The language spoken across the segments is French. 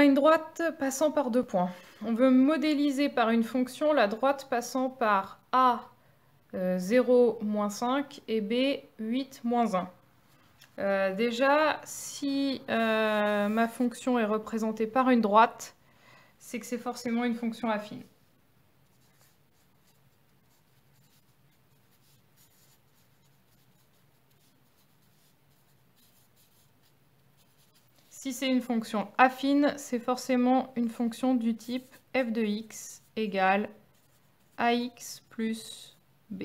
a une droite passant par 2 points. On veut modéliser par une fonction la droite passant par A 0, moins 5 et B 8, moins 1. Déjà, si ma fonction est représentée par une droite, c'est que c'est forcément une fonction affine. Si c'est une fonction affine, c'est forcément une fonction du type f de x égale ax plus b.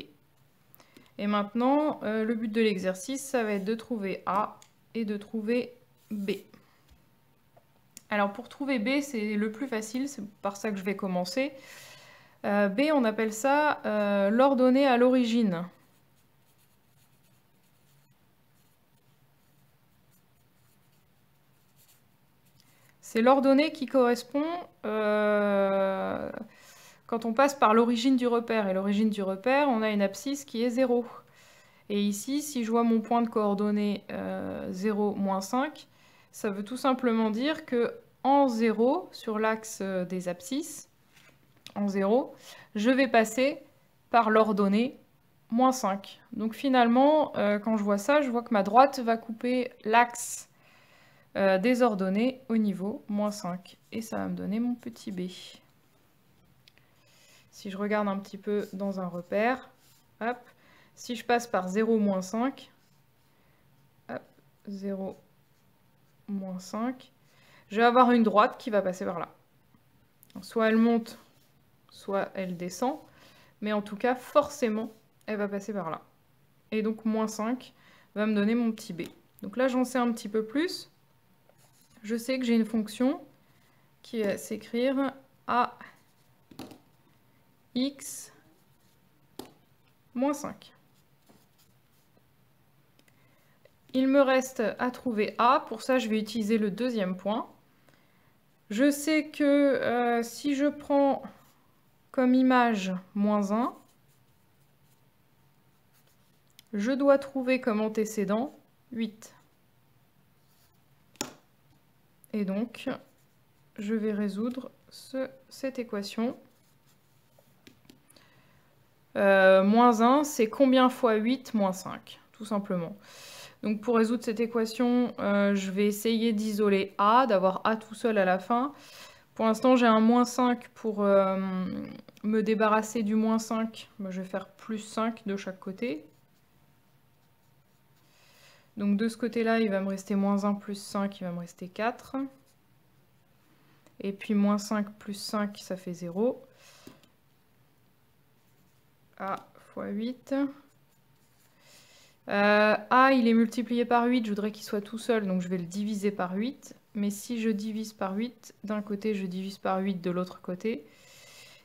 Et maintenant, le but de l'exercice, ça va être de trouver a et de trouver b. Alors pour trouver b, c'est le plus facile, c'est par ça que je vais commencer. B, on appelle ça l'ordonnée à l'origine. C'est l'ordonnée qui correspond quand on passe par l'origine du repère. Et l'origine du repère, on a une abscisse qui est 0. Et ici, si je vois mon point de coordonnées 0, moins 5, ça veut tout simplement dire que en 0, sur l'axe des abscisses, en 0, je vais passer par l'ordonnée moins 5. Donc finalement, quand je vois ça, je vois que ma droite va couper l'axe des ordonnées au niveau moins 5. Et ça va me donner mon petit b. Si je regarde un petit peu dans un repère, hop, si je passe par 0, moins 5, hop, 0, moins 5, je vais avoir une droite qui va passer par là. Soit elle monte, soit elle descend, mais en tout cas, forcément, elle va passer par là. Et donc, moins 5 va me donner mon petit b. Donc là, j'en sais un petit peu plus. Je sais que j'ai une fonction qui va s'écrire a x moins 5. Il me reste à trouver a. Pour ça, je vais utiliser le deuxième point. Je sais que si je prends comme image moins 1, je dois trouver comme antécédent 8. Et donc, je vais résoudre cette équation. Moins 1, c'est combien fois 8 moins 5, tout simplement. Donc pour résoudre cette équation, je vais essayer d'isoler a, d'avoir a tout seul à la fin. Pour l'instant, j'ai un moins 5 pour me débarrasser du moins 5. Je vais faire plus 5 de chaque côté. Donc de ce côté-là, il va me rester moins 1 plus 5, il va me rester 4. Et puis moins 5 plus 5, ça fait 0. A fois 8. A, il est multiplié par 8, je voudrais qu'il soit tout seul, donc je vais le diviser par 8. Mais si je divise par 8, d'un côté, je divise par 8 de l'autre côté.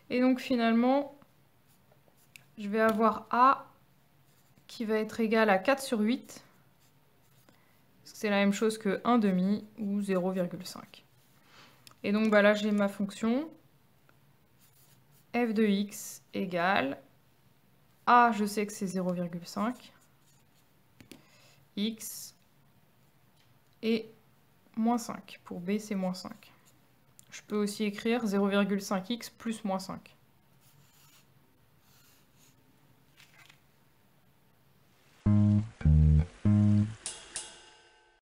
Et donc finalement, je vais avoir A qui va être égal à 4 sur 8. C'est la même chose que 1/2 ou 0,5. Et donc bah là, j'ai ma fonction f de x égale A, je sais que c'est 0,5. X et moins 5. Pour B, c'est moins 5. Je peux aussi écrire 0,5x plus moins 5.